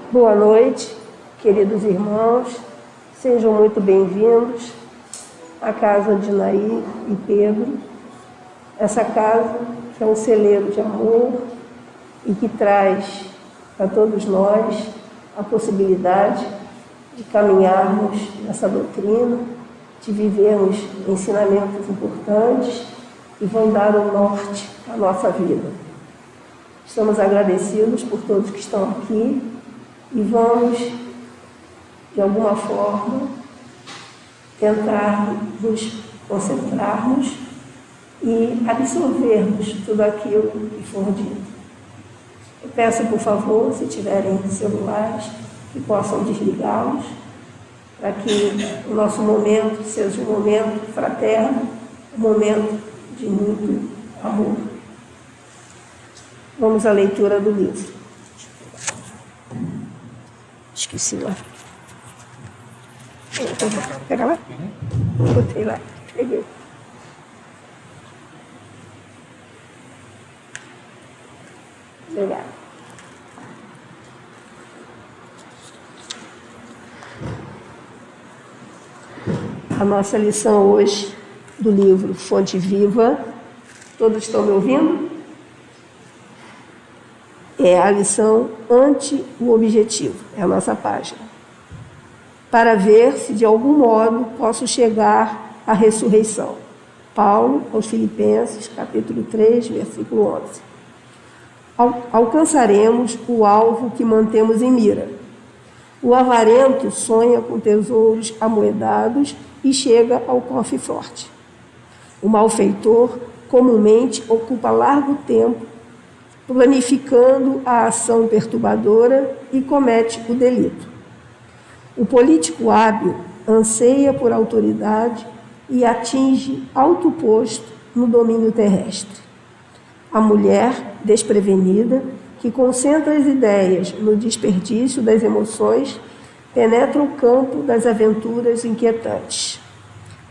Boa noite, queridos irmãos, sejam muito bem-vindos à casa de Nair e Pedro. Essa casa que é um celeiro de amor e que traz para todos nós a possibilidade de caminharmos nessa doutrina, de vivermos ensinamentos importantes e vão dar o norte à nossa vida. Estamos agradecidos por todos que estão aqui e vamos, de alguma forma, tentar nos concentrarmos e absorvermos tudo aquilo que for dito. Eu peço, por favor, se tiverem celulares, que possam desligá-los, para que o nosso momento seja um momento fraterno, um momento de muito amor. Vamos à leitura do livro. Esqueci lá. Pega lá? Botei lá. Peguei. Obrigada. A nossa lição hoje do livro Fonte Viva. Todos estão me ouvindo? É a lição ante o objetivo, é a nossa página. Para ver se de algum modo posso chegar à ressurreição. Paulo aos Filipenses, capítulo 3, versículo 11. Alcançaremos o alvo que mantemos em mira. O avarento sonha com tesouros amoedados e chega ao cofre forte. O malfeitor comumente ocupa largo tempo planificando a ação perturbadora e comete o delito. O político hábil anseia por autoridade e atinge alto posto no domínio terrestre. A mulher desprevenida, que concentra as ideias no desperdício das emoções, penetra o campo das aventuras inquietantes.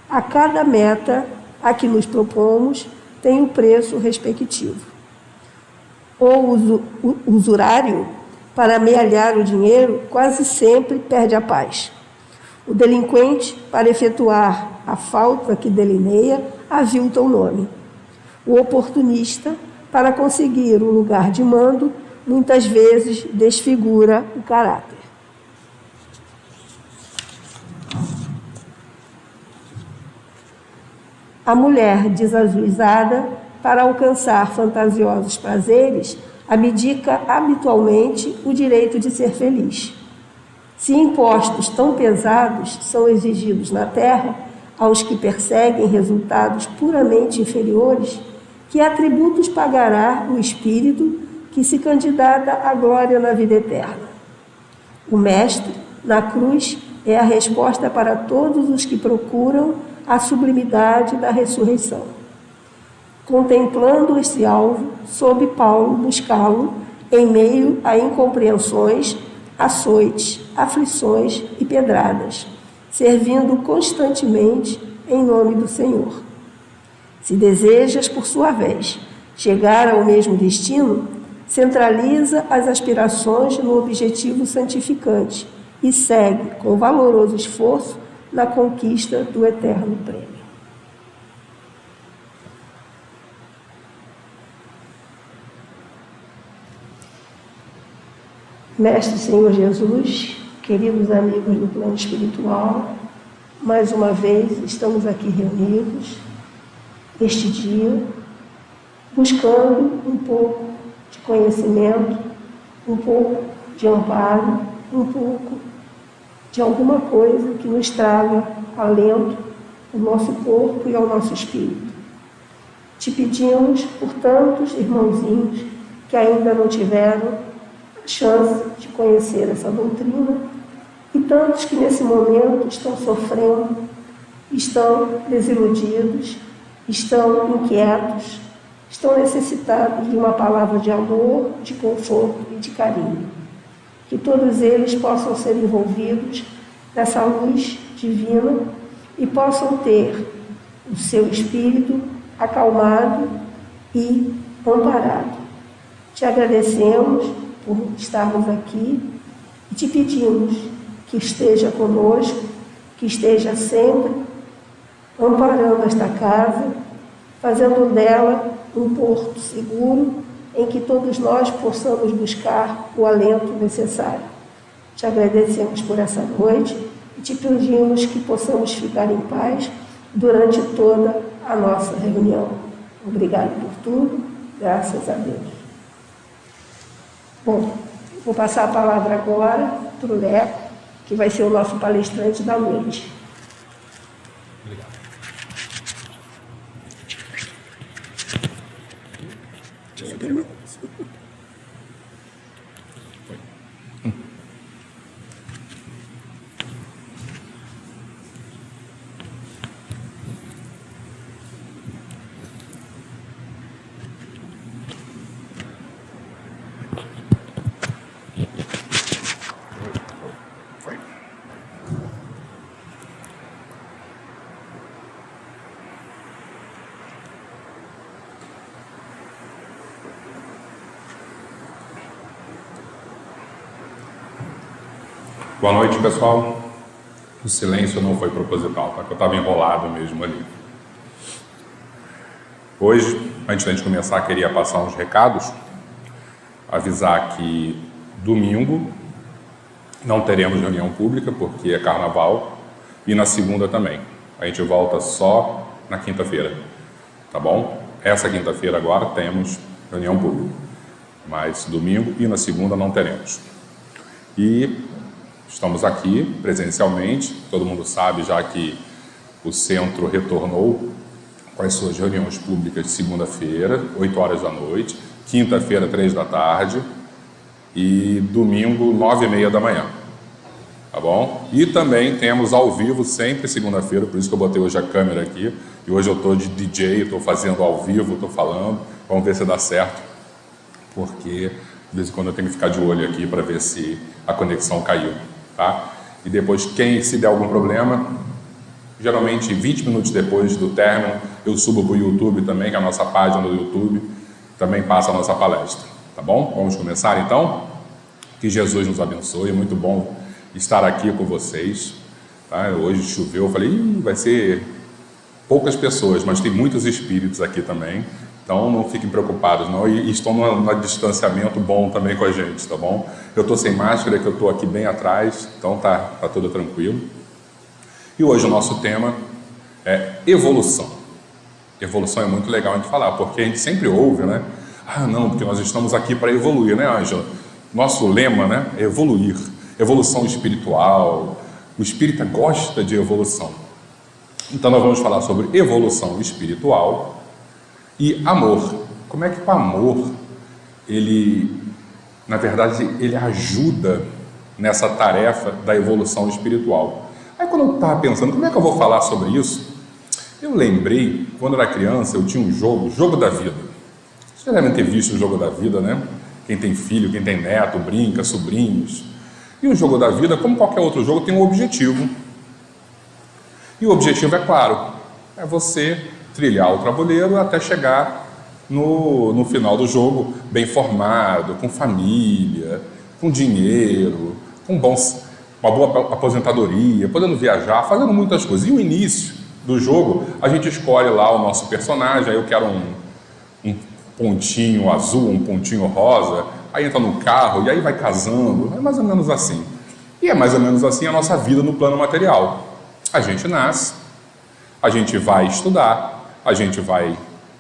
A cada meta a que nos propomos tem um preço respectivo. O usurário, para amealhar o dinheiro, quase sempre perde a paz. O delinquente, para efetuar a falta que delineia, avilta o nome. O oportunista, para conseguir um lugar de mando, muitas vezes desfigura o caráter. A mulher desajuizada, para alcançar fantasiosos prazeres, abdica habitualmente o direito de ser feliz. Se impostos tão pesados são exigidos na terra aos que perseguem resultados puramente inferiores, que atributos pagará o espírito que se candidata à glória na vida eterna? O Mestre, na cruz, é a resposta para todos os que procuram a sublimidade da ressurreição. Contemplando esse alvo, soube Paulo buscá-lo em meio a incompreensões, açoites, aflições e pedradas, servindo constantemente em nome do Senhor. Se desejas, por sua vez, chegar ao mesmo destino, centraliza as aspirações no objetivo santificante e segue com valoroso esforço na conquista do eterno prêmio. Mestre Senhor Jesus, queridos amigos do plano espiritual, mais uma vez estamos aqui reunidos, este dia, buscando um pouco de conhecimento, um pouco de amparo, um pouco de alguma coisa que nos traga alento ao nosso corpo e ao nosso espírito. Te pedimos por tantos irmãozinhos que ainda não tiveram chance de conhecer essa doutrina e tantos que nesse momento estão sofrendo, estão desiludidos, estão inquietos, estão necessitados de uma palavra de amor, de conforto e de carinho. Que todos eles possam ser envolvidos nessa luz divina e possam ter o seu espírito acalmado e amparado. Te agradecemos por estarmos aqui E te pedimos que esteja conosco, que esteja sempre amparando esta casa, fazendo dela um porto seguro em que todos nós possamos buscar o alento necessário. Te agradecemos por essa noite e te pedimos que possamos ficar em paz durante toda a nossa reunião. Obrigado por tudo, graças a Deus. Bom, vou passar a palavra agora para o Leco, que vai ser o nosso palestrante da noite. Obrigado. Boa noite, pessoal. O silêncio não foi proposital, tá? Eu estava enrolado mesmo ali. Hoje, antes da gente começar, queria passar uns recados. Avisar que domingo não teremos reunião pública, porque é carnaval, e na segunda também. A gente volta só na quinta-feira, tá bom? Essa quinta-feira agora temos reunião pública, mas domingo e na segunda não teremos. E estamos aqui presencialmente, todo mundo sabe já que o centro retornou com as suas reuniões públicas de segunda-feira, 8 horas da noite, quinta-feira, 3 da tarde e domingo, 9h30 da manhã, tá bom? E também temos ao vivo sempre segunda-feira, por isso que eu botei hoje a câmera aqui, e hoje eu estou de DJ, estou fazendo ao vivo, estou falando, vamos ver se dá certo, porque de vez em quando eu tenho que ficar de olho aqui para ver se a conexão caiu. Tá? E depois, se der algum problema, geralmente 20 minutos depois do término, eu subo para o YouTube também, que é a nossa página do YouTube, também passa a nossa palestra, tá bom? Vamos começar então? Que Jesus nos abençoe, é muito bom estar aqui com vocês, tá? Hoje choveu, eu falei, vai ser poucas pessoas, mas tem muitos espíritos aqui também, então não fiquem preocupados, não, e estão num distanciamento bom também com a gente, tá bom? Eu estou sem máscara, que eu estou aqui bem atrás, então tá tudo tranquilo. E hoje o nosso tema é evolução. Evolução é muito legal a gente falar, porque a gente sempre ouve, né? Ah, não, porque nós estamos aqui para evoluir, né, Ângela? Nosso lema, né, é evoluir. Evolução espiritual. O espírita gosta de evolução. Então nós vamos falar sobre evolução espiritual e amor. Como é que o amor, na verdade, ele ajuda nessa tarefa da evolução espiritual. Aí quando eu estava pensando, como é que eu vou falar sobre isso? Eu lembrei, quando eu era criança, eu tinha um jogo da vida. Vocês já devem ter visto o jogo da vida, né? Quem tem filho, quem tem neto, brinca, sobrinhos. E o jogo da vida, como qualquer outro jogo, tem um objetivo. E o objetivo é claro, é você trilhar o tabuleiro até chegar no final do jogo bem formado, com família, com dinheiro, com uma boa aposentadoria, podendo viajar, fazendo muitas coisas. E o início do jogo, a gente escolhe lá o nosso personagem, aí eu quero um pontinho azul, um pontinho rosa, aí entra no carro e aí vai casando, é mais ou menos assim. E é mais ou menos assim a nossa vida no plano material. A gente nasce, a gente vai estudar, a gente vai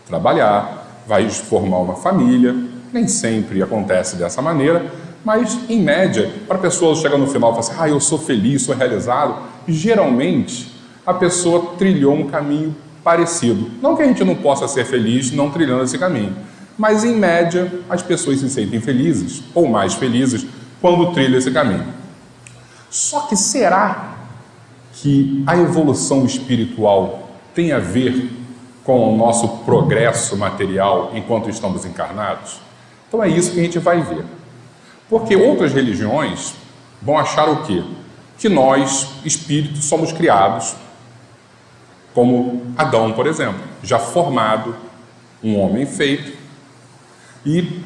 trabalhar, vai formar uma família, nem sempre acontece dessa maneira, mas em média, para a pessoa chegar no final e falar assim, eu sou feliz, sou realizado, geralmente a pessoa trilhou um caminho parecido. Não que a gente não possa ser feliz não trilhando esse caminho, mas em média as pessoas se sentem felizes ou mais felizes quando trilham esse caminho. Só que será que a evolução espiritual tem a ver com o nosso progresso material enquanto estamos encarnados? Então é isso que a gente vai ver. Porque outras religiões vão achar o quê? Que nós, espíritos, somos criados como Adão, por exemplo, já formado, um homem feito, e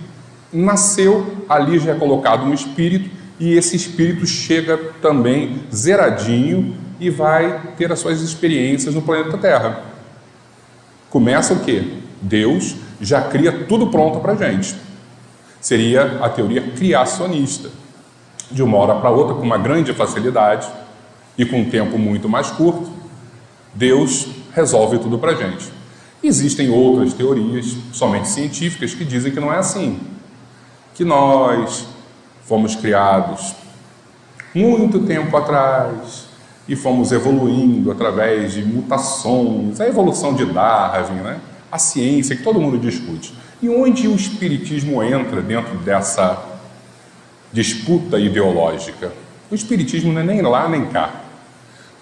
nasceu, ali já é colocado um espírito e esse espírito chega também zeradinho e vai ter as suas experiências no planeta Terra. Começa o quê? Deus já cria tudo pronto para a gente. Seria a teoria criacionista. De uma hora para outra, com uma grande facilidade e com um tempo muito mais curto, Deus resolve tudo para a gente. Existem outras teorias, somente científicas, que dizem que não é assim. Que nós fomos criados muito tempo atrás e fomos evoluindo através de mutações, a evolução de Darwin, né? A ciência que todo mundo discute. E onde o espiritismo entra dentro dessa disputa ideológica? O espiritismo não é nem lá nem cá.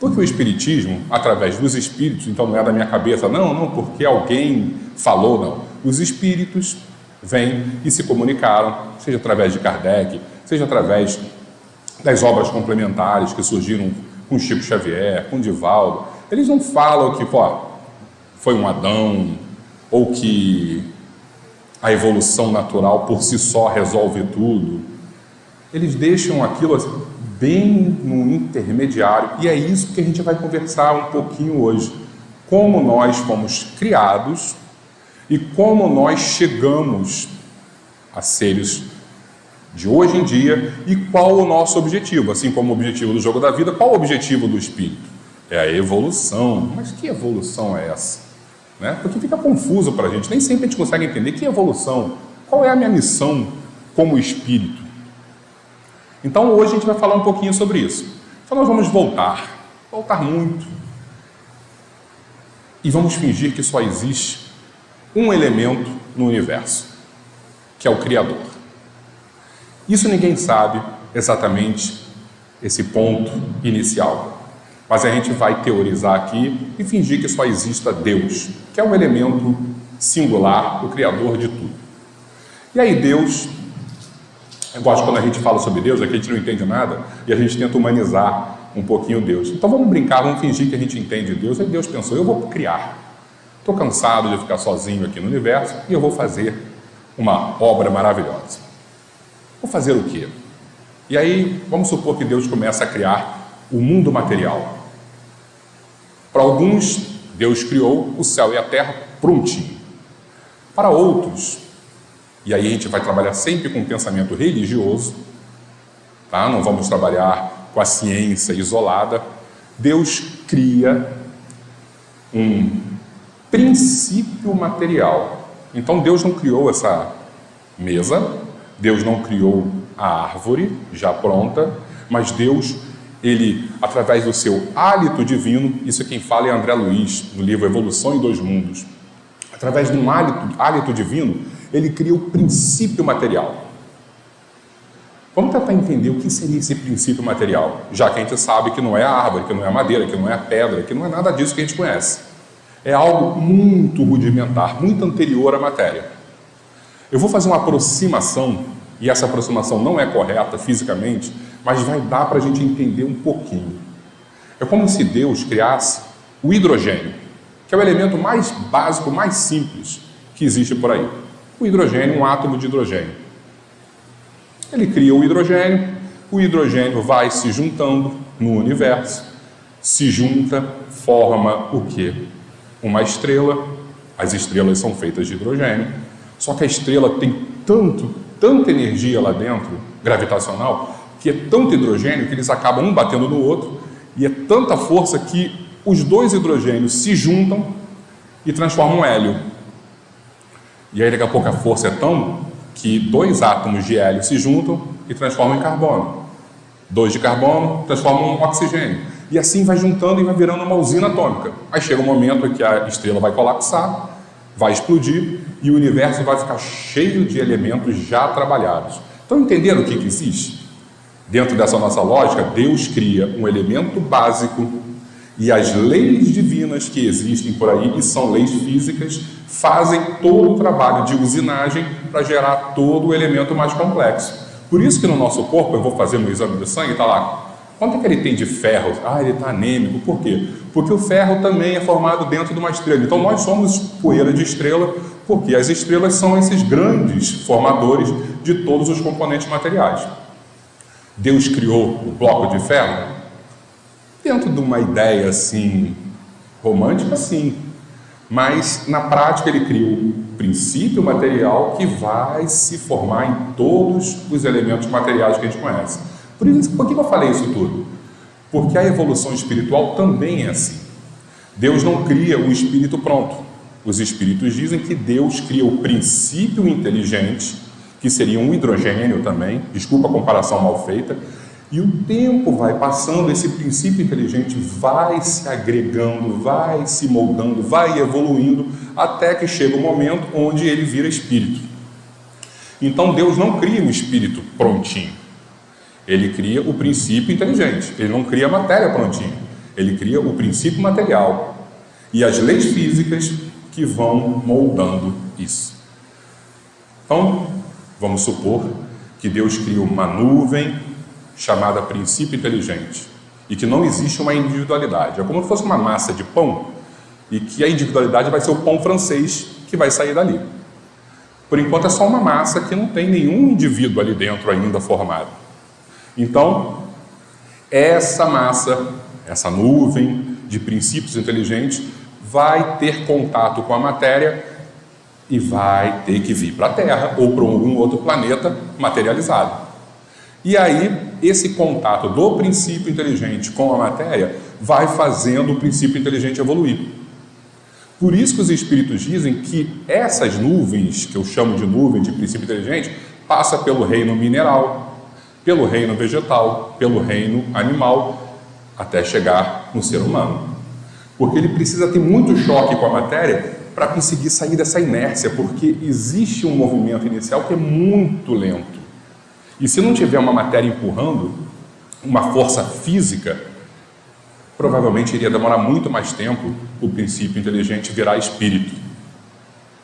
Porque o espiritismo, através dos espíritos, então não é da minha cabeça, não, porque alguém falou, não. Os espíritos vêm e se comunicaram, seja através de Kardec, seja através das obras complementares que surgiram com Chico Xavier, com Divaldo. Eles não falam que foi um Adão, ou que a evolução natural por si só resolve tudo. Eles deixam aquilo assim, bem no intermediário, e é isso que a gente vai conversar um pouquinho hoje. Como nós fomos criados e como nós chegamos a seres de hoje em dia e qual o nosso objetivo. Assim como o objetivo do jogo da vida, qual o objetivo do espírito? É a evolução. Mas que evolução é essa? Né? Porque fica confuso para a gente, nem sempre a gente consegue entender que evolução, qual é a minha missão como espírito. Então hoje a gente vai falar um pouquinho sobre isso. Então nós vamos voltar muito, e vamos fingir que só existe um elemento no universo, que é o Criador. Isso ninguém sabe exatamente esse ponto inicial, mas a gente vai teorizar aqui e fingir que só exista Deus, que é um elemento singular, o Criador de tudo. E aí Deus, eu gosto quando a gente fala sobre Deus, aqui a gente não entende nada e a gente tenta humanizar um pouquinho Deus. Então vamos brincar, vamos fingir que a gente entende Deus. Aí Deus pensou, eu vou criar. Estou cansado de ficar sozinho aqui no universo e eu vou fazer uma obra maravilhosa. Vou fazer o quê? E aí vamos supor que Deus começa a criar o mundo material. Para alguns, Deus criou o céu e a terra prontinho. Para outros, e aí a gente vai trabalhar sempre com um pensamento religioso, tá? Não vamos trabalhar com a ciência isolada. Deus cria um princípio material. Então Deus não criou essa mesa, Deus não criou a árvore já pronta, mas Deus, ele, através do seu hálito divino, isso quem fala é André Luiz, no livro Evolução em Dois Mundos, através de um hálito divino, ele cria o princípio material. Vamos tentar entender o que seria esse princípio material, já que a gente sabe que não é a árvore, que não é a madeira, que não é a pedra, que não é nada disso que a gente conhece. É algo muito rudimentar, muito anterior à matéria. Eu vou fazer uma aproximação, e essa aproximação não é correta fisicamente, mas vai dar para a gente entender um pouquinho. É como se Deus criasse o hidrogênio, que é o elemento mais básico, mais simples que existe por aí. O hidrogênio, um átomo de hidrogênio. Ele cria o hidrogênio vai se juntando no universo, se junta, forma o quê? Uma estrela. As estrelas são feitas de hidrogênio, só que a estrela tem tanta energia lá dentro, gravitacional, que é tanto hidrogênio que eles acabam um batendo no outro, e é tanta força que os dois hidrogênios se juntam e transformam hélio. E aí daqui a pouco a força é tão que dois átomos de hélio se juntam e transformam em carbono. Dois de carbono transformam em oxigênio. E assim vai juntando e vai virando uma usina atômica. Aí chega um momento em que a estrela vai colapsar, vai explodir e o universo vai ficar cheio de elementos já trabalhados. Então entenderam o que existe? Dentro dessa nossa lógica, Deus cria um elemento básico e as leis divinas que existem por aí, e são leis físicas, fazem todo o trabalho de usinagem para gerar todo o elemento mais complexo. Por isso que no nosso corpo, eu vou fazer um exame de sangue, está lá, quanto é que ele tem de ferro? Ele está anêmico. Por quê? Porque o ferro também é formado dentro de uma estrela. Então nós somos poeira de estrela, porque as estrelas são esses grandes formadores de todos os componentes materiais. Deus criou o bloco de ferro? Dentro de uma ideia assim romântica, sim. Mas na prática ele cria o princípio material que vai se formar em todos os elementos materiais que a gente conhece. Por que eu falei isso tudo? Porque a evolução espiritual também é assim. Deus não cria o espírito pronto. Os espíritos dizem que Deus cria o princípio inteligente, que seria um hidrogênio também, desculpa a comparação mal feita, e o tempo vai passando, esse princípio inteligente vai se agregando, vai se moldando, vai evoluindo, até que chega o momento onde ele vira espírito. Então Deus não cria um espírito prontinho, ele cria o princípio inteligente, ele não cria a matéria prontinha, ele cria o princípio material e as leis físicas que vão moldando isso. Então, vamos supor que Deus cria uma nuvem chamada princípio inteligente, e que não existe uma individualidade. É como se fosse uma massa de pão, e que a individualidade vai ser o pão francês que vai sair dali. Por enquanto é só uma massa que não tem nenhum indivíduo ali dentro ainda formado. Então, essa massa, essa nuvem de princípios inteligentes, vai ter contato com a matéria e vai ter que vir para a Terra ou para algum outro planeta materializado. E aí, esse contato do princípio inteligente com a matéria vai fazendo o princípio inteligente evoluir. Por isso que os espíritos dizem que essas nuvens, que eu chamo de nuvem de princípio inteligente, passa pelo reino mineral, pelo reino vegetal, pelo reino animal, até chegar no ser humano. Porque ele precisa ter muito choque com a matéria para conseguir sair dessa inércia, porque existe um movimento inicial que é muito lento. E se não tiver uma matéria empurrando, uma força física, provavelmente iria demorar muito mais tempo o princípio inteligente virar espírito.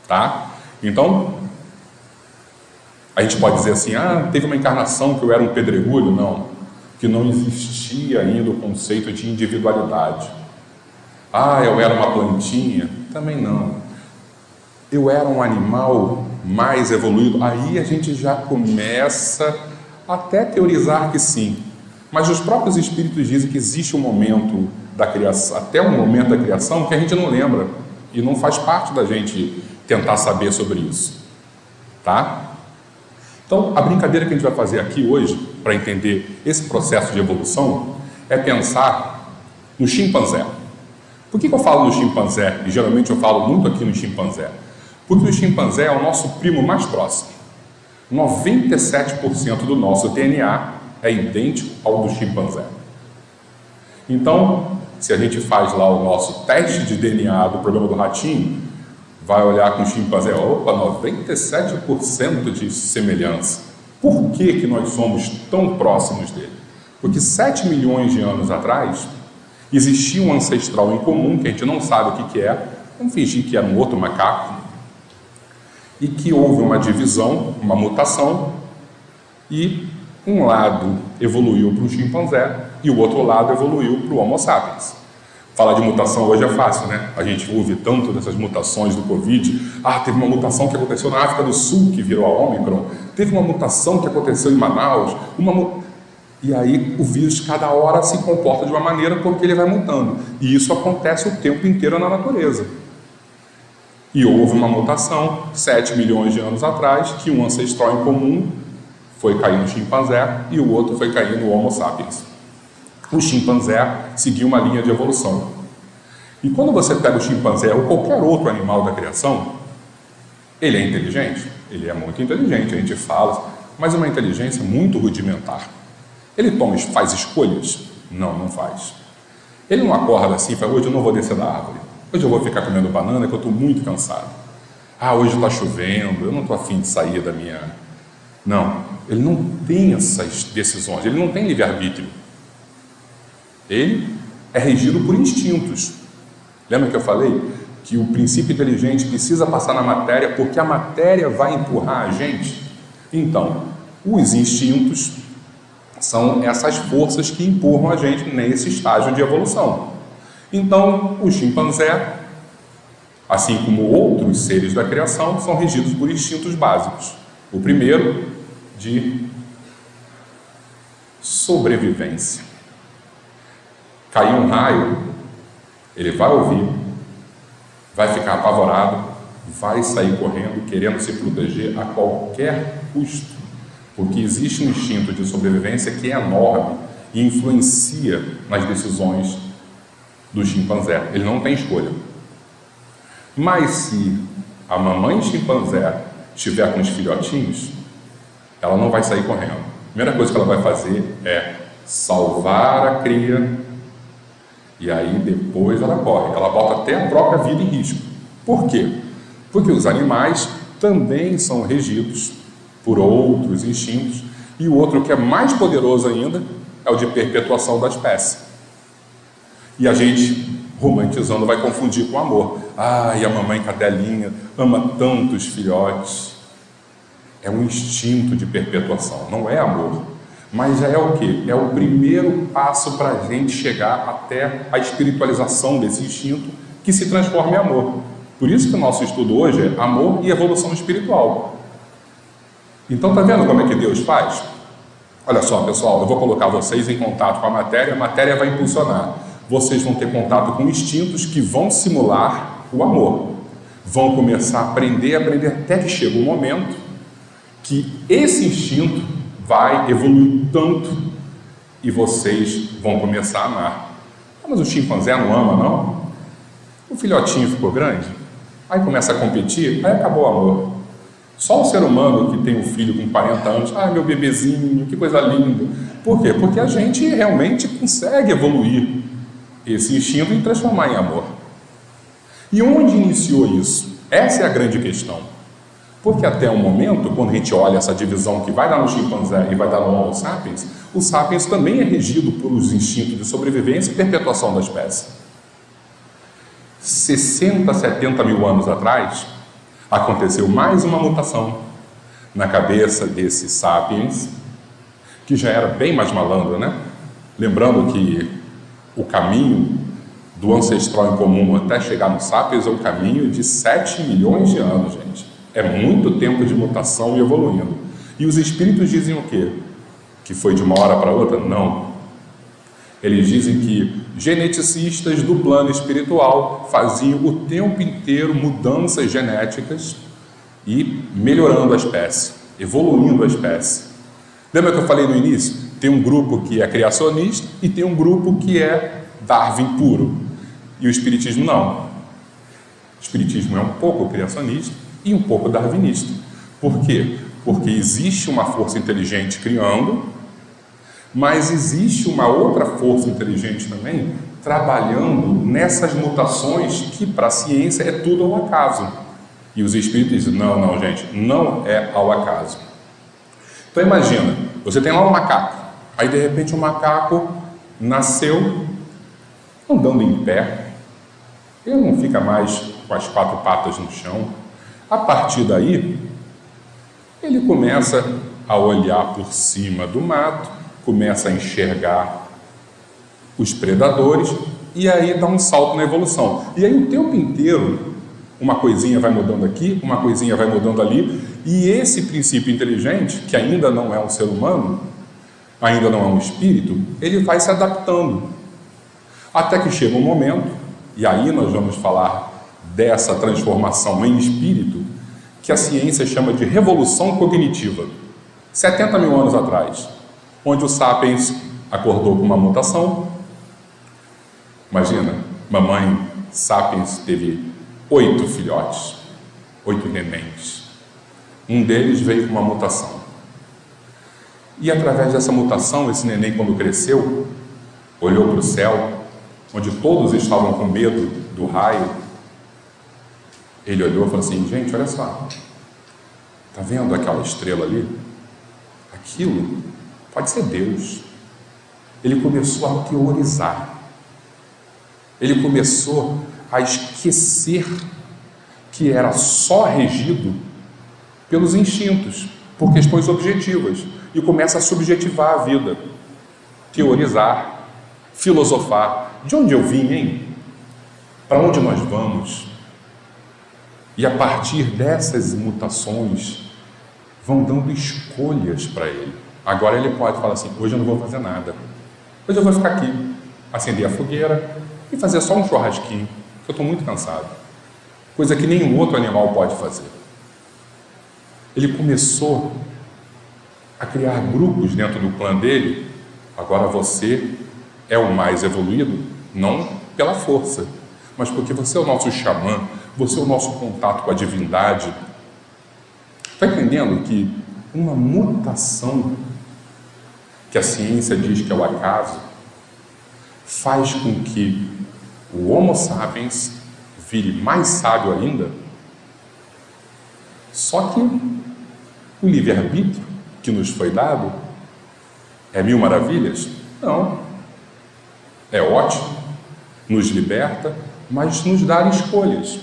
Tá? Então, a gente pode dizer assim, teve uma encarnação que eu era um pedregulho. Não, que não existia ainda o conceito de individualidade. Eu era uma plantinha. Também não. Eu era um animal mais evoluído. Aí a gente já começa até teorizar que sim. Mas os próprios espíritos dizem que existe um momento da criação, até um momento da criação, que a gente não lembra. E não faz parte da gente tentar saber sobre isso. Tá? Então, a brincadeira que a gente vai fazer aqui hoje, para entender esse processo de evolução, é pensar no chimpanzé. Por que eu falo no chimpanzé? E geralmente eu falo muito aqui no chimpanzé. Porque o chimpanzé é o nosso primo mais próximo. 97% do nosso DNA é idêntico ao do chimpanzé. Então, se a gente faz lá o nosso teste de DNA do programa do ratinho, vai olhar com o chimpanzé, 97% de semelhança. Por que nós somos tão próximos dele? Porque 7 milhões de anos atrás, existia um ancestral em comum, que a gente não sabe o que é, vamos fingir que era um outro macaco, e que houve uma divisão, uma mutação, e um lado evoluiu para o chimpanzé e o outro lado evoluiu para o Homo sapiens. Falar de mutação hoje é fácil, né? A gente ouve tanto dessas mutações do Covid. Teve uma mutação que aconteceu na África do Sul, que virou a Ômicron. Teve uma mutação que aconteceu em Manaus. E aí o vírus cada hora se comporta de uma maneira porque ele vai mutando. E isso acontece o tempo inteiro na natureza. E houve uma mutação, 7 milhões de anos atrás, que um ancestral em comum foi cair no chimpanzé e o outro foi cair no Homo sapiens. O chimpanzé seguiu uma linha de evolução. E quando você pega o chimpanzé ou qualquer outro animal da criação, ele é inteligente? Ele é muito inteligente, a gente fala, mas é uma inteligência muito rudimentar. Ele faz escolhas? Não faz. Ele não acorda assim e fala, hoje eu não vou descer da árvore. Hoje eu vou ficar comendo banana que eu estou muito cansado. Hoje está chovendo, eu não estou afim de sair da minha... Não, ele não tem essas decisões, ele não tem livre-arbítrio. Ele é regido por instintos. Lembra que eu falei que o princípio inteligente precisa passar na matéria porque a matéria vai empurrar a gente? Então, os instintos são essas forças que empurram a gente nesse estágio de evolução. Então, o chimpanzé, assim como outros seres da criação, são regidos por instintos básicos. O primeiro, de sobrevivência. Caiu um raio, ele vai ouvir, vai ficar apavorado, vai sair correndo, querendo se proteger a qualquer custo, porque existe um instinto de sobrevivência que é enorme e influencia nas decisões do chimpanzé. Ele não tem escolha. Mas se a mamãe chimpanzé estiver com os filhotinhos, ela não vai sair correndo. A primeira coisa que ela vai fazer é salvar a cria, e aí depois ela corre. Ela bota até a própria vida em risco. Por quê? Porque os animais também são regidos por outros instintos, e o outro que é mais poderoso ainda é o de perpetuação da espécie. E a gente, romantizando, vai confundir com amor. Ai, a mamãe cadelinha ama tanto os filhotes. É um instinto de perpetuação, não é amor. Mas é o quê? É o primeiro passo para a gente chegar até a espiritualização desse instinto que se transforma em amor. Por isso que o nosso estudo hoje é amor e evolução espiritual. Então, tá vendo como é que Deus faz? Olha só, pessoal, eu vou colocar vocês em contato com a matéria vai impulsionar. Vocês vão ter contato com instintos que vão simular o amor. Vão começar a aprender até que chega um momento que esse instinto vai evoluir tanto e vocês vão começar a amar. Mas o chimpanzé não ama, não? O filhotinho ficou grande, aí começa a competir, aí acabou o amor. Só o ser humano que tem um filho com 40 anos, meu bebezinho, que coisa linda. Por quê? Porque a gente realmente consegue evoluir esse instinto e transformar em amor. E onde iniciou isso? Essa é a grande questão. Porque até o momento, quando a gente olha essa divisão que vai dar no chimpanzé e vai dar no Homo sapiens, o sapiens também é regido pelos instintos de sobrevivência e perpetuação da espécie. 60, 70 mil anos atrás, aconteceu mais uma mutação na cabeça desse sapiens, que já era bem mais malandro, né? Lembrando que o caminho do ancestral em comum até chegar no sapiens é um caminho de 7 milhões de anos, gente. É muito tempo de mutação e evoluindo. E os espíritos dizem o quê? Que foi de uma hora para outra? Não. Eles dizem que geneticistas do plano espiritual faziam o tempo inteiro mudanças genéticas e melhorando a espécie, evoluindo a espécie. Lembra que eu falei no início? Tem um grupo que é criacionista e tem um grupo que é Darwin puro. E o espiritismo não. O espiritismo é um pouco criacionista e um pouco darwinista. Por quê? Porque existe uma força inteligente criando, mas existe uma outra força inteligente também trabalhando nessas mutações que para a ciência é tudo ao acaso. E os espíritos dizem, não, gente, não é ao acaso. Então imagina, você tem lá um macaco, aí de repente o macaco nasceu andando em pé, ele não fica mais com as 4 patas no chão. A partir daí, ele começa a olhar por cima do mato, começa a enxergar os predadores e aí dá um salto na evolução. E aí o tempo inteiro, uma coisinha vai mudando aqui, uma coisinha vai mudando ali, e esse princípio inteligente, que ainda não é um ser humano, ainda não é um espírito, ele vai se adaptando. Até que chega um momento, e aí nós vamos falar dessa transformação em espírito, que a ciência chama de revolução cognitiva. 70 mil anos atrás, onde o sapiens acordou com uma mutação. Imagina, mamãe sapiens teve 8 filhotes, 8 nenéns. Um deles veio com uma mutação. E através dessa mutação, esse neném, quando cresceu, olhou para o céu, onde todos estavam com medo do raio. Ele olhou e falou assim, gente, olha só, está vendo aquela estrela ali? Aquilo pode ser Deus. Ele começou a teorizar. Ele começou a esquecer que era só regido pelos instintos, por questões objetivas, e começa a subjetivar a vida, teorizar, filosofar. De onde eu vim, hein? Para onde nós vamos? E a partir dessas mutações, vão dando escolhas para ele. Agora ele pode falar assim: hoje eu não vou fazer nada. Hoje eu vou ficar aqui, acender a fogueira e fazer só um churrasquinho, porque eu estou muito cansado. Coisa que nenhum outro animal pode fazer. Ele começou a criar grupos dentro do clã dele. Agora você é o mais evoluído, não pela força, mas porque você é o nosso xamã, você é o nosso contato com a divindade. Está entendendo que uma mutação, que a ciência diz que é o acaso, faz com que o Homo sapiens vire mais sábio ainda? Só que o livre-arbítrio que nos foi dado é mil maravilhas? Não. É ótimo, nos liberta, mas nos dá escolhas.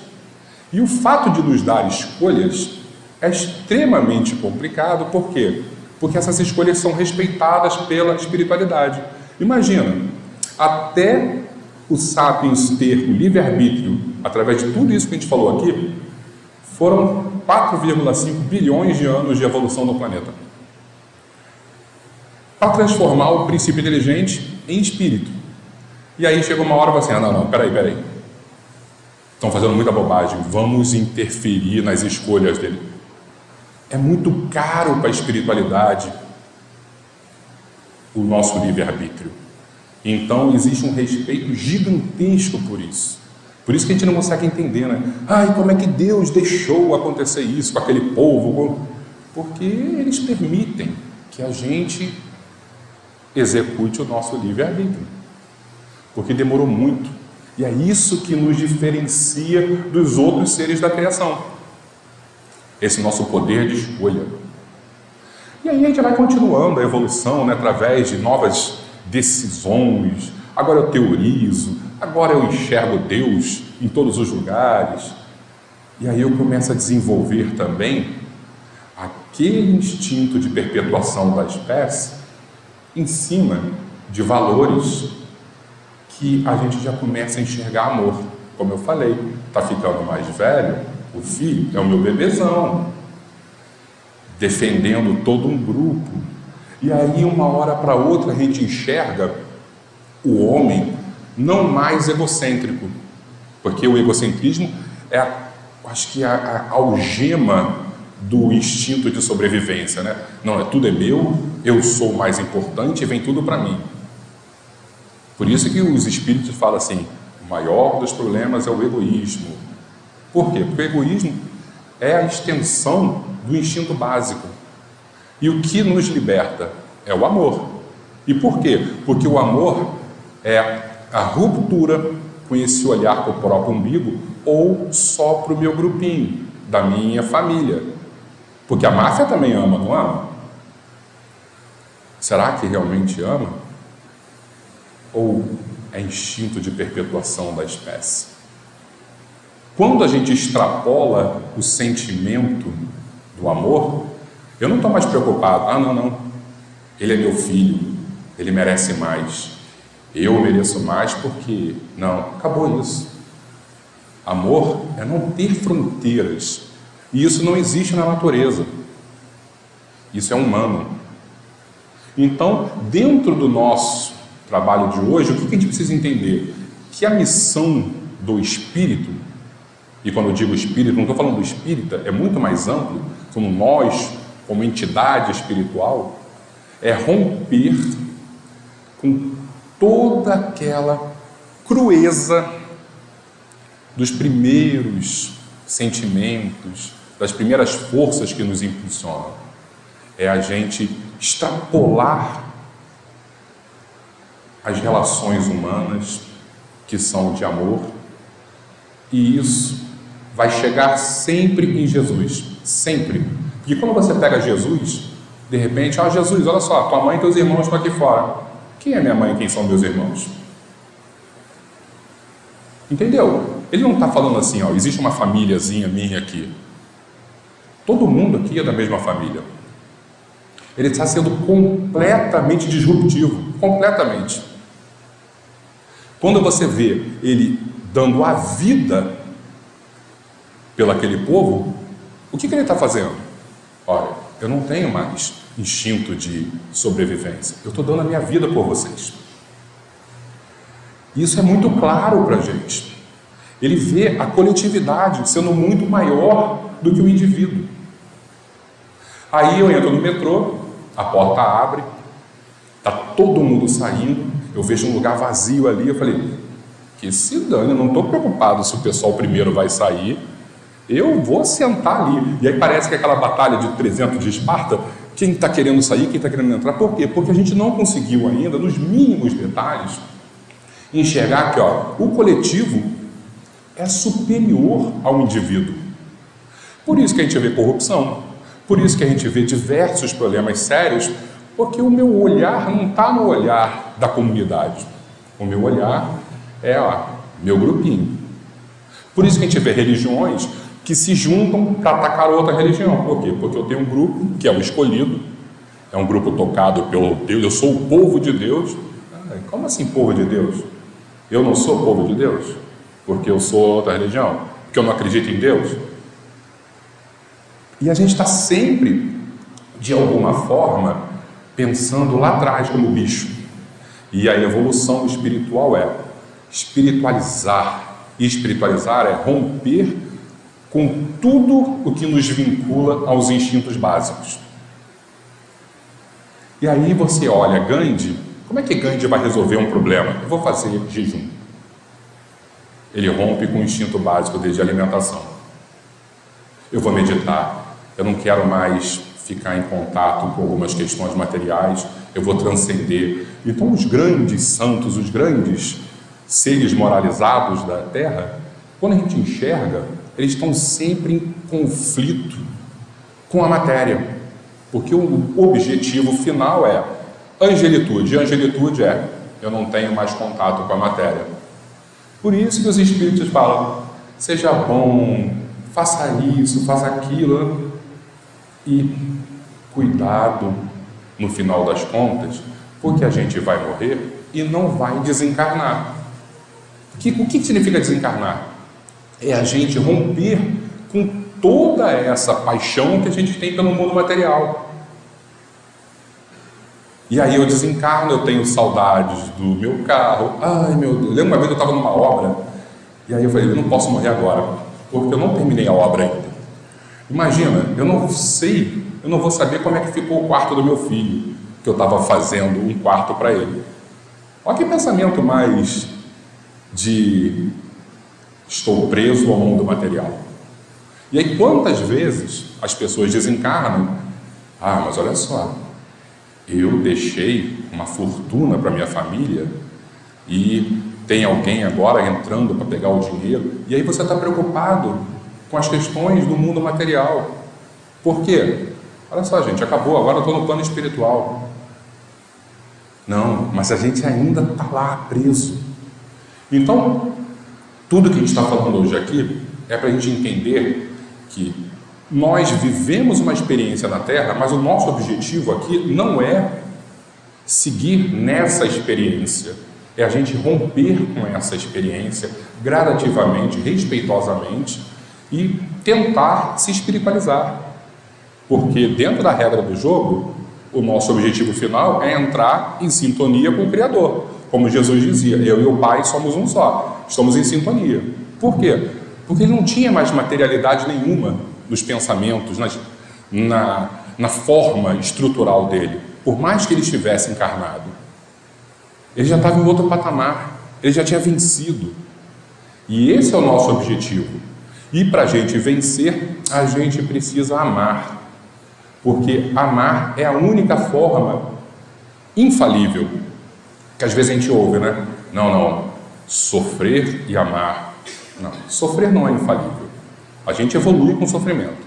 E o fato de nos dar escolhas é extremamente complicado. Por quê? Porque essas escolhas são respeitadas pela espiritualidade. Imagina, até o Sapiens ter o livre-arbítrio, através de tudo isso que a gente falou aqui, foram 4,5 bilhões de anos de evolução no planeta. Para transformar o princípio inteligente em espírito. E aí chega uma hora e fala assim: não, peraí. Estão fazendo muita bobagem, vamos interferir nas escolhas dele. É muito caro para a espiritualidade o nosso livre-arbítrio. Então existe um respeito gigantesco por isso. Por isso que a gente não consegue entender, né? Como é que Deus deixou acontecer isso com aquele povo? Porque eles permitem que a gente execute o nosso livre-arbítrio. Porque demorou muito. E é isso que nos diferencia dos outros seres da criação. Esse nosso poder de escolha. E aí a gente vai continuando a evolução, né, através de novas decisões. Agora eu teorizo, agora eu enxergo Deus em todos os lugares. E aí eu começo a desenvolver também aquele instinto de perpetuação da espécie em cima de valores que a gente já começa a enxergar amor. Como eu falei, está ficando mais velho, o filho é o meu bebezão, defendendo todo um grupo. E aí, uma hora para outra, a gente enxerga o homem não mais egocêntrico, porque o egocentrismo é, acho que, a algema do instinto de sobrevivência, né? Não, tudo é meu, eu sou o mais importante e vem tudo para mim. Por isso que os espíritos falam assim: o maior dos problemas é o egoísmo. Por quê? Porque o egoísmo é a extensão do instinto básico. E o que nos liberta é o amor. E por quê? Porque o amor é a ruptura com esse olhar para o próprio umbigo ou só para o meu grupinho, da minha família. Porque a máfia também ama, não ama? Será que realmente ama? Ou é instinto de perpetuação da espécie? Quando a gente extrapola o sentimento do amor, eu não estou mais preocupado. Não, ele é meu filho, ele merece mais, eu mereço mais porque... Não, acabou isso. Amor é não ter fronteiras, e isso não existe na natureza, isso é humano. Então, dentro do nosso trabalho de hoje, o que a gente precisa entender? Que a missão do espírito, e quando eu digo espírito, não estou falando do espírita, é muito mais amplo, somos nós, como entidade espiritual, é romper com toda aquela crueza dos primeiros sentimentos, das primeiras forças que nos impulsionam. É a gente extrapolar as relações humanas que são de amor, e isso vai chegar sempre em Jesus, sempre. Porque quando você pega Jesus, de repente, Jesus, olha só, tua mãe e teus irmãos estão aqui fora. Quem é minha mãe e quem são meus irmãos? Entendeu? Ele não está falando assim, existe uma famíliazinha minha aqui. Todo mundo aqui é da mesma família. Ele está sendo completamente disruptivo, completamente. Quando você vê ele dando a vida pelo aquele povo, o que ele está fazendo? Olha, eu não tenho mais instinto de sobrevivência. Eu estou dando a minha vida por vocês. Isso é muito claro para a gente. Ele vê a coletividade sendo muito maior do que o indivíduo. Aí eu entro no metrô, a porta abre, está todo mundo saindo, eu vejo um lugar vazio ali, eu falei, que se dane, eu não estou preocupado se o pessoal primeiro vai sair, eu vou sentar ali. E aí parece que aquela batalha de 300 de Esparta, quem está querendo sair, quem está querendo entrar, por quê? Porque a gente não conseguiu ainda, nos mínimos detalhes, enxergar que o coletivo é superior ao indivíduo. Por isso que a gente vê corrupção, por isso que a gente vê diversos problemas sérios, porque o meu olhar não está no olhar da comunidade. O meu olhar é meu grupinho. Por isso que a gente vê religiões que se juntam para atacar outra religião. Por quê? Porque eu tenho um grupo que é o escolhido, é um grupo tocado pelo Deus, eu sou o povo de Deus. Como assim povo de Deus? Eu não sou povo de Deus? Porque eu sou outra religião? Porque eu não acredito em Deus? E a gente está sempre, de alguma forma, pensando lá atrás como bicho. E a evolução espiritual é espiritualizar. E espiritualizar é romper com tudo o que nos vincula aos instintos básicos. E aí você olha Gandhi, como é que Gandhi vai resolver um problema? Eu vou fazer jejum. Ele rompe com o instinto básico de alimentação. Eu vou meditar. Eu não quero mais ficar em contato com algumas questões materiais. Eu vou transcender. Então os grandes santos, os grandes seres moralizados da Terra, quando a gente enxerga, eles estão sempre em conflito com a matéria. Porque o objetivo final é angelitude. E angelitude é, eu não tenho mais contato com a matéria. Por isso que os espíritos falam, seja bom, faça isso, faça aquilo. E cuidado, no final das contas, porque a gente vai morrer e não vai desencarnar. O que significa desencarnar? É a gente romper com toda essa paixão que a gente tem pelo mundo material. E aí eu desencarno, eu tenho saudades do meu carro. Ai meu Deus, lembro uma vez eu estava numa obra, e aí eu falei, eu não posso morrer agora, porque eu não terminei a obra ainda. Imagina, eu não vou saber como é que ficou o quarto do meu filho, que eu estava fazendo um quarto para ele. Olha que pensamento mais de estou preso ao mundo material. E aí quantas vezes as pessoas desencarnam, mas olha só, eu deixei uma fortuna para minha família e tem alguém agora entrando para pegar o dinheiro, e aí você está preocupado com as questões do mundo material. Por quê? Olha só, gente, acabou, agora eu estou no plano espiritual. Não, mas a gente ainda está lá preso. Então, tudo que a gente está falando hoje aqui é para a gente entender que nós vivemos uma experiência na Terra, mas o nosso objetivo aqui não é seguir nessa experiência, é a gente romper com essa experiência gradativamente, respeitosamente e tentar se espiritualizar. Porque dentro da regra do jogo, o nosso objetivo final é entrar em sintonia com o Criador. Como Jesus dizia, eu e o Pai somos um só, estamos em sintonia. Por quê? Porque ele não tinha mais materialidade nenhuma nos pensamentos, na forma estrutural dele, por mais que ele estivesse encarnado. Ele já estava em outro patamar, ele já tinha vencido. E esse é o nosso objetivo. E para a gente vencer, a gente precisa amar. Porque amar é a única forma infalível, que às vezes a gente ouve, né? Não, sofrer e amar. Não, sofrer não é infalível. A gente evolui com sofrimento.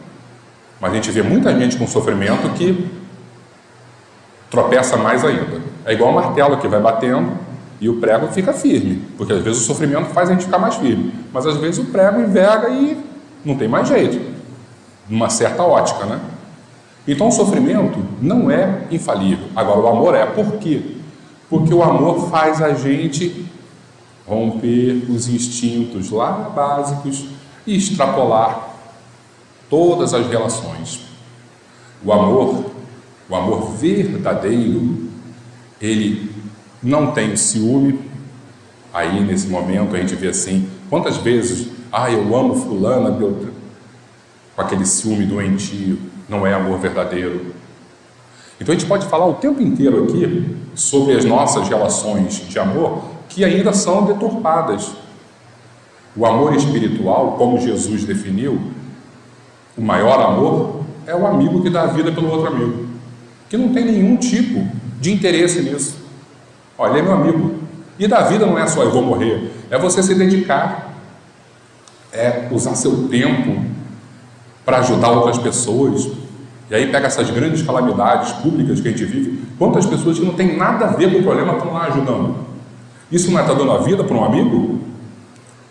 Mas a gente vê muita gente com sofrimento que tropeça mais ainda. É igual um martelo que vai batendo e o prego fica firme. Porque às vezes o sofrimento faz a gente ficar mais firme. Mas às vezes o prego enverga e não tem mais jeito. Numa certa ótica, né? Então o sofrimento não é infalível. Agora o amor é. Por quê? Porque o amor faz a gente romper os instintos lá básicos e extrapolar todas as relações. O amor verdadeiro, ele não tem ciúme. Aí, nesse momento, a gente vê assim, quantas vezes, eu amo fulana, Beltrano, com aquele ciúme doentio, não é amor verdadeiro. Então a gente pode falar o tempo inteiro aqui sobre as nossas relações de amor que ainda são deturpadas. O amor espiritual, como Jesus definiu, o maior amor é o amigo que dá a vida pelo outro amigo, que não tem nenhum tipo de interesse nisso. Olha, ele é meu amigo. E da vida não é só eu vou morrer, é você se dedicar, é usar seu tempo para ajudar outras pessoas. E aí pega essas grandes calamidades públicas que a gente vive, quantas pessoas que não tem nada a ver com o problema estão lá ajudando. Isso não é estar dando a vida para um amigo?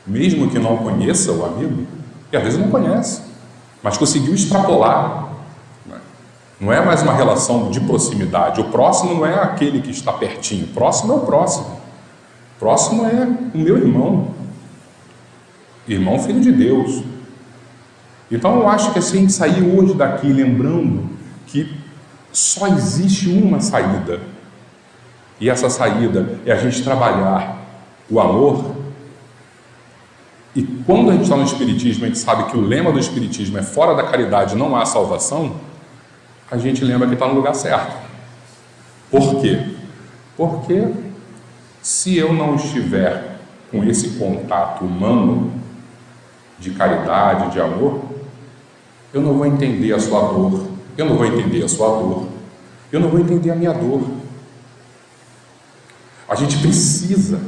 Mesmo que não conheça o amigo, e às vezes não conhece, mas conseguiu extrapolar. Não é mais uma relação de proximidade. O próximo não é aquele que está pertinho, o próximo é o próximo. O próximo é o meu irmão, filho de Deus. Então eu acho que assim, a gente sair hoje daqui lembrando que só existe uma saída, e essa saída é a gente trabalhar o amor. E quando a gente está no Espiritismo, a gente sabe que o lema do Espiritismo é fora da caridade não há salvação, a gente lembra que está no lugar certo. Por quê? Porque se eu não estiver com esse contato humano de caridade, de amor, eu não vou entender a sua dor, eu não vou entender a sua dor, eu não vou entender a minha dor. A gente precisa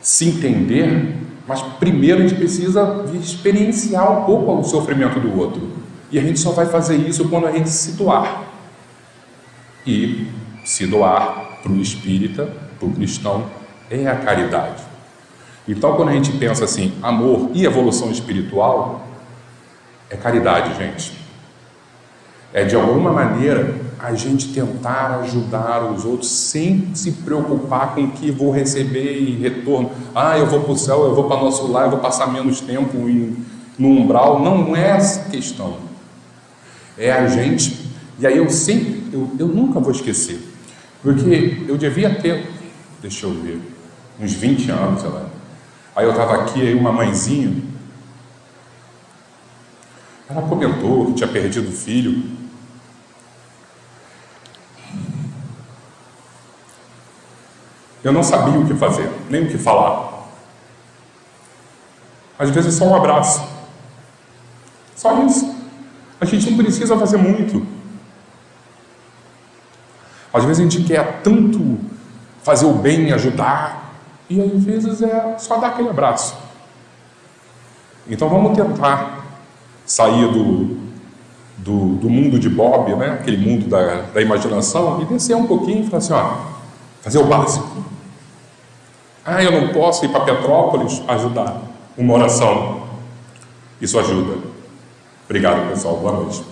se entender, mas primeiro a gente precisa experienciar um pouco o sofrimento do outro. E a gente só vai fazer isso quando a gente se doar. E se doar para o espírita, para o cristão, é a caridade. Então, quando a gente pensa assim, amor e evolução espiritual, é caridade, gente. É de alguma maneira a gente tentar ajudar os outros sem se preocupar com o que vou receber em retorno. Eu vou para o céu, eu vou para nosso lar, eu vou passar menos tempo no umbral. Não é essa questão. É a gente. E aí eu nunca vou esquecer, porque eu devia ter, deixa eu ver, uns 20 anos, sei lá. Aí eu estava aqui, aí uma mãezinha, ela comentou que tinha perdido o filho. Eu não sabia o que fazer, nem o que falar. Às vezes só um abraço. Só isso. A gente não precisa fazer muito. Às vezes a gente quer tanto fazer o bem, ajudar, e às vezes é só dar aquele abraço. Então vamos tentar sair do mundo de Bob, né? Aquele mundo da imaginação, e descer um pouquinho e falar assim, fazer o básico. Eu não posso ir para Petrópolis ajudar. Uma oração. Isso ajuda. Obrigado, pessoal. Boa noite.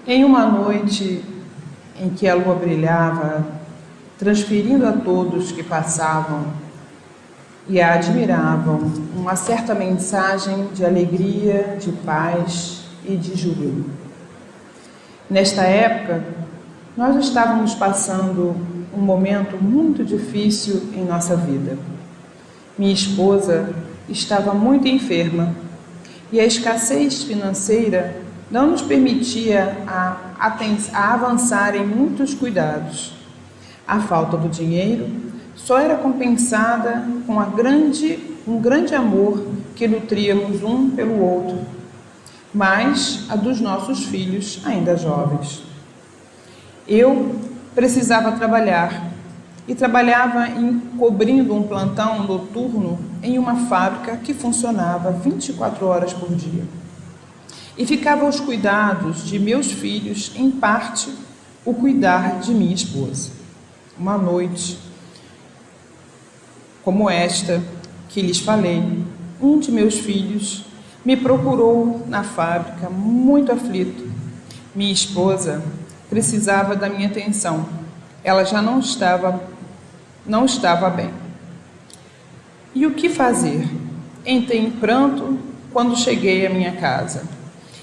Em uma noite em que a lua brilhava, transferindo a todos que passavam e a admiravam uma certa mensagem de alegria, de paz e de júbilo. Nesta época, nós estávamos passando um momento muito difícil em nossa vida. Minha esposa estava muito enferma e a escassez financeira não nos permitia avançar em muitos cuidados. A falta do dinheiro só era compensada com um grande amor que nutríamos um pelo outro, mas a dos nossos filhos ainda jovens. Eu precisava trabalhar e trabalhava cobrindo um plantão noturno em uma fábrica que funcionava 24 horas por dia. e ficava aos cuidados de meus filhos, em parte, o cuidar de minha esposa. Uma noite, como esta que lhes falei, um de meus filhos me procurou na fábrica, muito aflito. Minha esposa precisava da minha atenção. Ela já não estava bem. E o que fazer? Entrei em pranto quando cheguei à minha casa.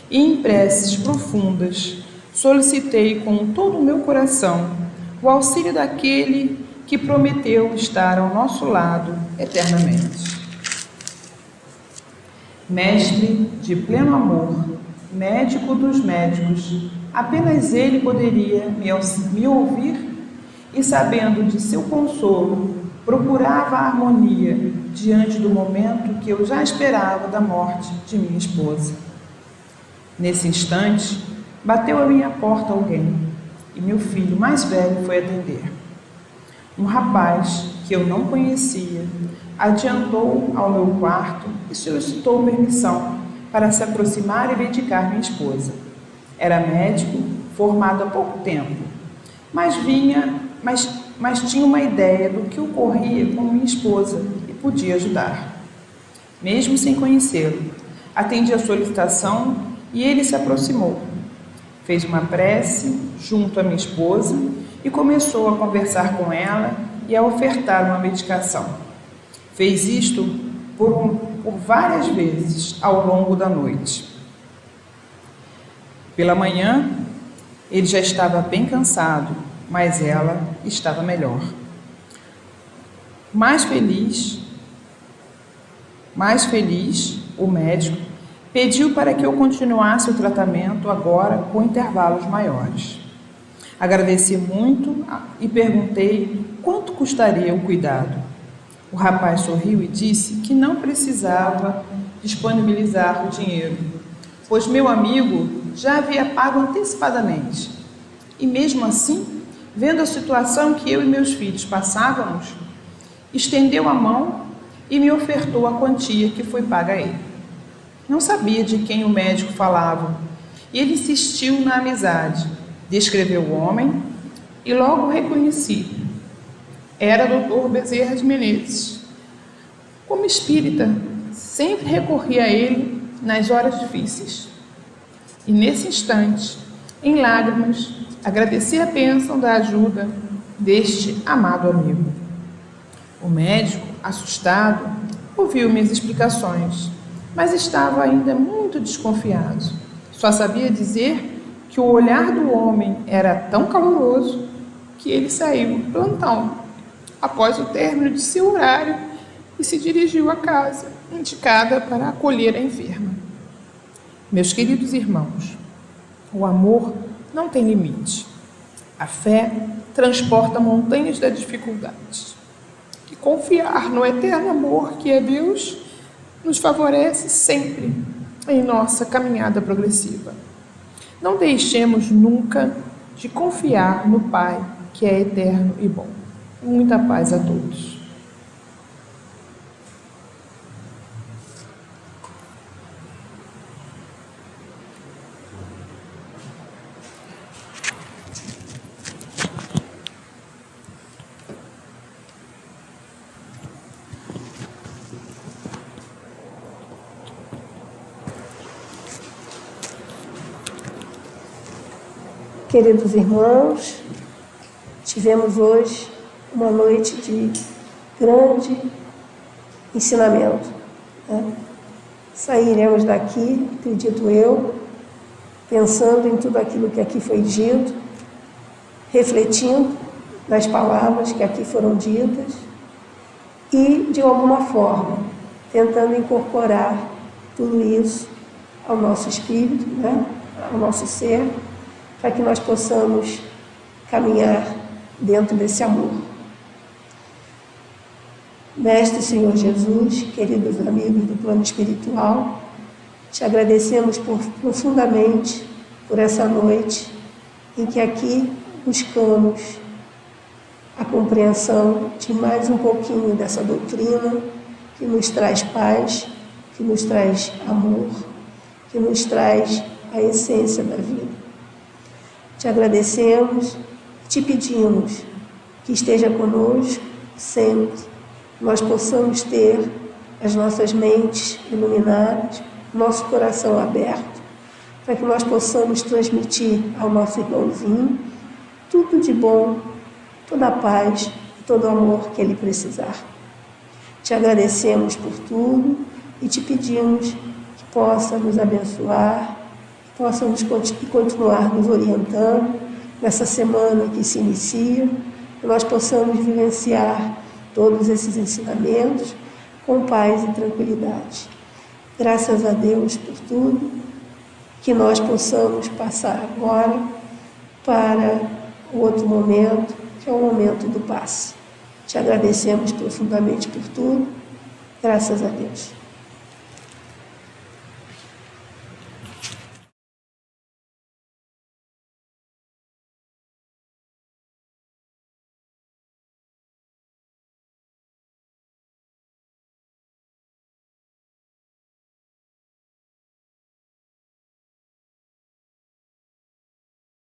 E em preces profundas, solicitei com todo o meu coração o auxílio daquele que prometeu estar ao nosso lado eternamente. Mestre de pleno amor, médico dos médicos, apenas ele poderia me ouvir e, sabendo de seu consolo, procurava a harmonia diante do momento que eu já esperava da morte de minha esposa. Nesse instante, bateu à minha porta alguém e meu filho mais velho foi atender. Um rapaz que eu não conhecia adiantou ao meu quarto e solicitou permissão para se aproximar e medicar minha esposa. Era médico, formado há pouco tempo, mas tinha uma ideia do que ocorria com minha esposa e podia ajudar. Mesmo sem conhecê-lo, atendi a solicitação e ele se aproximou. Fez uma prece junto à minha esposa e começou a conversar com ela e a ofertar uma medicação. Fez isto por várias vezes ao longo da noite. Pela manhã, ele já estava bem cansado, mas ela estava melhor. Mais feliz, o médico pediu para que eu continuasse o tratamento agora com intervalos maiores. Agradeci muito e perguntei quanto custaria o cuidado. O rapaz sorriu e disse que não precisava disponibilizar o dinheiro, pois meu amigo já havia pago antecipadamente. E mesmo assim, vendo a situação que eu e meus filhos passávamos, estendeu a mão e me ofertou a quantia que foi paga a ele. Não sabia de quem o médico falava, e ele insistiu na amizade. Descreveu o homem e logo reconheci. Era Dr. Bezerra de Menezes. Como espírita, sempre recorri a ele nas horas difíceis. E nesse instante, em lágrimas, agradeci a bênção da ajuda deste amado amigo. O médico, assustado, ouviu minhas explicações, mas estava ainda muito desconfiado. Só sabia dizer que o olhar do homem era tão caloroso que ele saiu do plantão após o término de seu horário e se dirigiu à casa indicada para acolher a enferma. Meus queridos irmãos, o amor não tem limite. A fé transporta montanhas da dificuldade. E confiar no eterno amor que é Deus nos favorece sempre em nossa caminhada progressiva. Não deixemos nunca de confiar no Pai, que é eterno e bom. Muita paz a todos. Queridos irmãos, tivemos hoje uma noite de grande ensinamento. Sairemos daqui, acredito eu, pensando em tudo aquilo que aqui foi dito, refletindo nas palavras que aqui foram ditas e, de alguma forma, tentando incorporar tudo isso ao nosso espírito, ao nosso ser, para que nós possamos caminhar dentro desse amor. Mestre Senhor Jesus, queridos amigos do plano espiritual, te agradecemos profundamente por essa noite em que aqui buscamos a compreensão de mais um pouquinho dessa doutrina que nos traz paz, que nos traz amor, que nos traz a essência da vida. Te agradecemos, te pedimos que esteja conosco sempre, que nós possamos ter as nossas mentes iluminadas, nosso coração aberto, para que nós possamos transmitir ao nosso irmãozinho tudo de bom, toda a paz e todo o amor que ele precisar. Te agradecemos por tudo e te pedimos que possa nos abençoar, que possa continuar nos orientando nessa semana que se inicia, que nós possamos vivenciar todos esses ensinamentos com paz e tranquilidade. Graças a Deus por tudo, que nós possamos passar agora para o outro momento, que é o momento do passe. Te agradecemos profundamente por tudo. Graças a Deus.